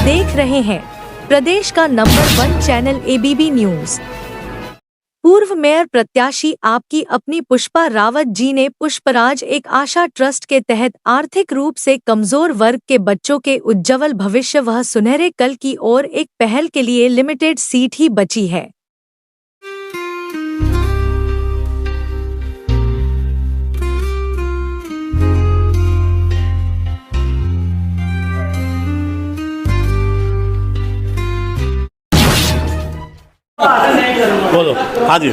देख रहे हैं प्रदेश का नंबर 1 चैनल ABB न्यूज। पूर्व मेयर प्रत्याशी आपकी अपनी पुष्पा रावत जी ने पुष्पराज एक आशा ट्रस्ट के तहत आर्थिक रूप से कमजोर वर्ग के बच्चों के उज्ज्वल भविष्य व सुनहरे कल की ओर एक पहल के लिए लिमिटेड सीट ही बची है। बोलो। हाँ जी,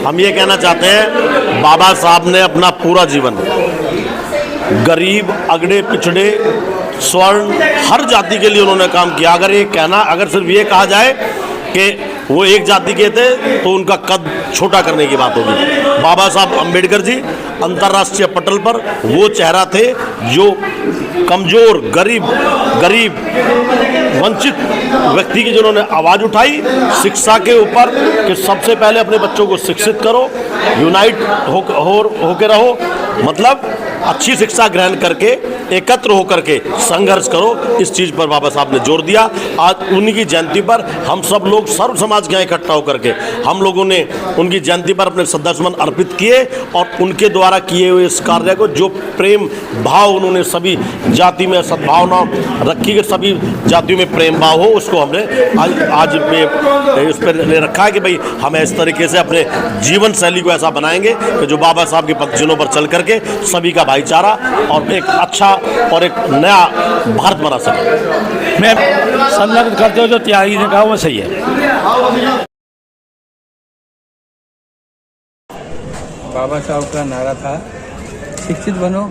हम ये कहना चाहते हैं, बाबा साहब ने अपना पूरा जीवन गरीब, अगड़े पिछड़े, स्वर्ण, हर जाति के लिए उन्होंने काम किया। अगर सिर्फ ये कहा जाए कि वो एक जाति के थे तो उनका कद छोटा करने की बात होगी। बाबा साहब अम्बेडकर जी अंतर्राष्ट्रीय पटल पर वो चेहरा थे जो कमजोर, गरीब वंचित व्यक्ति की जिन्होंने आवाज़ उठाई शिक्षा के ऊपर कि सबसे पहले अपने बच्चों को शिक्षित करो, यूनाइट होके रहो, मतलब अच्छी शिक्षा ग्रहण करके एकत्र होकर के संघर्ष करो। इस चीज़ पर बाबा साहब ने जोर दिया। आज उन्हीं की जयंती पर हम सब लोग सर्व समाज के यहाँ इकट्ठा होकर के हम लोगों ने उनकी जयंती पर अपने श्रद्धासुमन अर्पित किए और उनके द्वारा किए हुए इस कार्य को, जो प्रेम भाव उन्होंने सभी जाति में सद्भावना रखी कि सभी जातियों में प्रेम भाव हो, उसको हमने आज में इस पर रखा है कि भाई हमें इस तरीके से अपने जीवन शैली को ऐसा बनाएंगे कि जो बाबा साहब के पदचिन्हों पर चल करके सभी का भाईचारा और एक अच्छा और एक नया भारत बना सके। मैं संलग्न करते हो जो त्यागी ने कहा वो सही है। बाबा साहब का नारा था, शिक्षित बनो,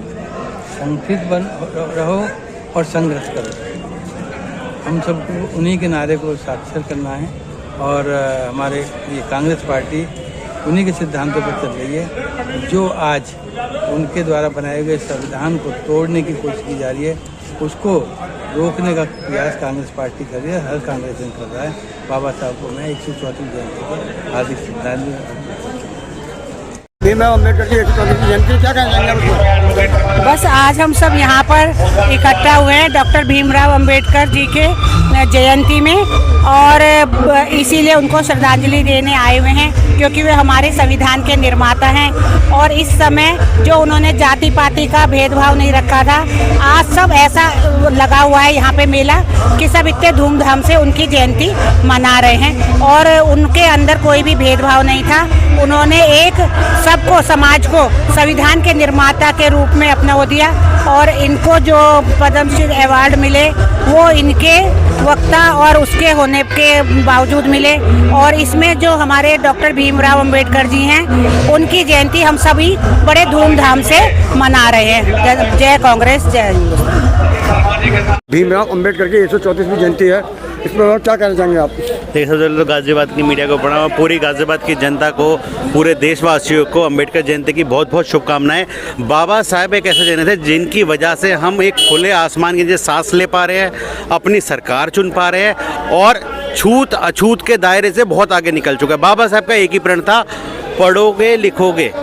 संगठित रहो और संघर्ष करो। हम सबको उन्हीं के नारे को साक्षर करना है और हमारे ये कांग्रेस पार्टी उन्हीं के सिद्धांतों पर चल रही है। जो आज उनके द्वारा बनाए गए संविधान को तोड़ने की कोशिश की जा रही है, उसको रोकने का प्रयास कांग्रेस पार्टी कर रही है, हर कांग्रेस कर रहा है। बाबा साहब को मैं 134वीं जयंती पर हार्दिक श्रद्धांजलि। बस आज हम सब यहाँ पर इकट्ठा हुए हैं डॉक्टर भीमराव अंबेडकर जी के जयंती में और इसीलिए उनको श्रद्धांजलि देने आए हुए हैं, क्योंकि वे हमारे संविधान के निर्माता हैं। और इस समय जो उन्होंने जाति पाति का भेदभाव नहीं रखा था, आज सब ऐसा लगा हुआ है यहाँ पे मेला कि सब इतने धूमधाम से उनकी जयंती मना रहे हैं और उनके अंदर कोई भी भेदभाव नहीं था। उन्होंने एक सबको, समाज को संविधान के निर्माता के रूप में अपना वो दिया और इनको जो पद्मश्री अवार्ड मिले वो इनके वक्ता और उसके होने के बावजूद मिले। और इसमें जो हमारे डॉक्टर भीमराव अंबेडकर जी हैं, उनकी जयंती हम सभी बड़े धूमधाम से मना रहे हैं। जय कांग्रेस, जय हिंदुस्तान। भीमराव अंबेडकर की 134वीं जयंती है, इस पर क्या कहना चाहेंगे आप? देखिए, सबसे पहले तो गाजियाबाद की मीडिया को पढ़ा, पूरी गाजियाबाद की जनता को, पूरे देशवासियों को अम्बेडकर जयंती की बहुत बहुत शुभकामनाएं। बाबा साहब एक ऐसे जन थे जिनकी वजह से हम एक खुले आसमान के नीचे सांस ले पा रहे हैं, अपनी सरकार चुन पा रहे हैं और छूत अछूत के दायरे से बहुत आगे निकल चुका है। बाबा साहब का एक ही प्रण था, पढ़ोगे लिखोगे,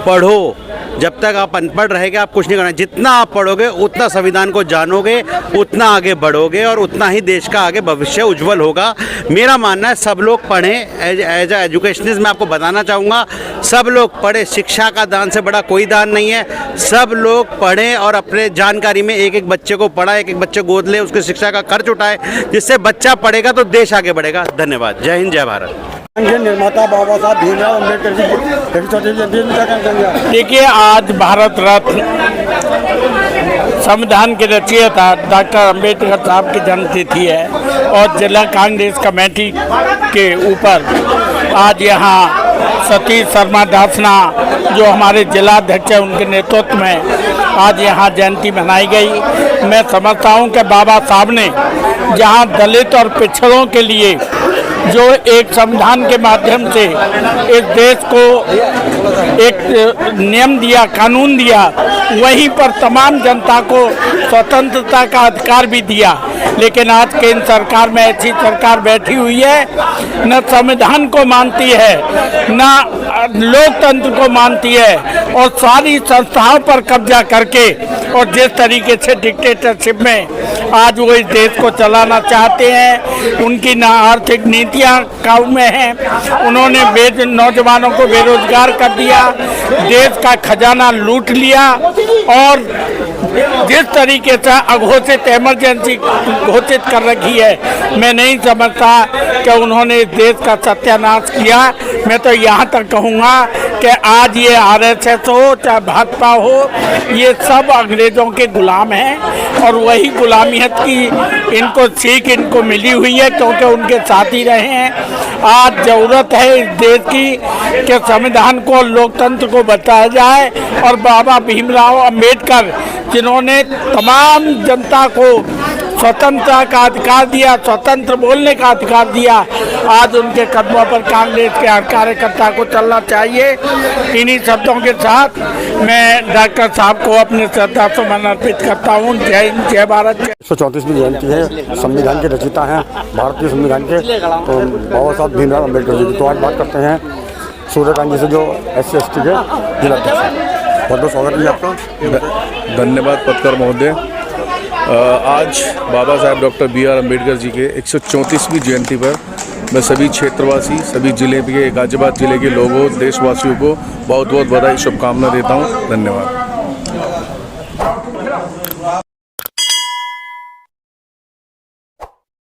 पढ़ो। जब तक आप अनपढ़ रहेंगे आप कुछ नहीं करना। जितना आप पढ़ोगे उतना संविधान को जानोगे, उतना आगे बढ़ोगे और उतना ही देश का आगे भविष्य उज्जवल होगा। मेरा मानना है सब लोग पढ़ें। एज ए एजुकेशनिस्ट मैं आपको बताना चाहूँगा, सब लोग पढ़ें। शिक्षा का दान से बड़ा कोई दान नहीं है। सब लोग पढ़ें और अपने जानकारी में एक एक बच्चे को पढ़ाएं, एक एक बच्चे गोद लें, उसकी शिक्षा का खर्च उठाएं। जिससे बच्चा पढ़ेगा तो देश आगे बढ़ेगा। धन्यवाद। जय हिंद, जय भारत। निर्माता बाबा साहब भीमराव अम्बेडकर जी की देखिए, आज भारत रत्न संविधान के रचयिता डॉक्टर अम्बेडकर साहब की जन्मतिथि है और जिला कांग्रेस कमेटी के ऊपर आज यहाँ सतीश शर्मा दासना जो हमारे जिला अध्यक्ष हैं, उनके नेतृत्व में आज यहाँ जयंती मनाई गई। मैं समझता हूँ कि बाबा साहब ने जहाँ दलित और पिछड़ों के लिए जो एक संविधान के माध्यम से इस देश को एक नियम दिया, कानून दिया, वहीं पर तमाम जनता को स्वतंत्रता का अधिकार भी दिया। लेकिन आज केंद्र सरकार में ऐसी सरकार बैठी हुई है, न संविधान को मानती है, न लोकतंत्र को मानती है, और सारी संस्थाओं पर कब्जा करके और जिस तरीके से डिक्टेटरशिप में आज वो इस देश को चलाना चाहते हैं, उनकी ना आर्थिक नीतियां काबू में हैं। उन्होंने नौजवानों को बेरोजगार कर दिया, देश का खजाना लूट लिया, और जिस तरीके से अघोषित इमरजेंसी घोषित कर रखी है, मैं नहीं समझता कि उन्होंने इस देश का सत्यानाश किया। मैं तो यहाँ तक कहूँगा कि आज ये आरएसएस हो चाहे भाजपा हो, ये सब अंग्रेजों के गुलाम हैं, और वही गुलामियत की इनको सीख इनको मिली हुई है, क्योंकि उनके साथ ही रहे हैं। आज ज़रूरत है इस देश की कि संविधान को, लोकतंत्र को बचाया जाए, और बाबा भीमराव अंबेडकर जिन्होंने तमाम जनता को स्वतंत्रता का अधिकार दिया, स्वतंत्र बोलने का अधिकार दिया, आज उनके कदमों पर कांग्रेस के हर कार्यकर्ता को चलना चाहिए। इन्हीं शब्दों के साथ मैं डॉक्टर साहब को अपने श्रद्धा सुमन अर्पित करता हूँ। जय हिंद, जय भारत। 134वीं जयंती है, संविधान के रचयिता हैं भारतीय संविधान के, तो बाबा साहब भीमराव अम्बेडकर जी की। तो आज बात करते हैं सूर्यकांत जी से, जो SC/ST के जिलाध्यक्ष हैं। बहुत बहुत स्वागत है आपका। धन्यवाद पत्रकार महोदय। आज बाबा साहब डॉक्टर BR अम्बेडकर जी के 134वीं जयंती पर मैं सभी क्षेत्रवासी, सभी जिले के, गाजियाबाद जिले के लोगों, देशवासियों को बहुत बहुत बधाई, शुभकामना देता हूँ। धन्यवाद।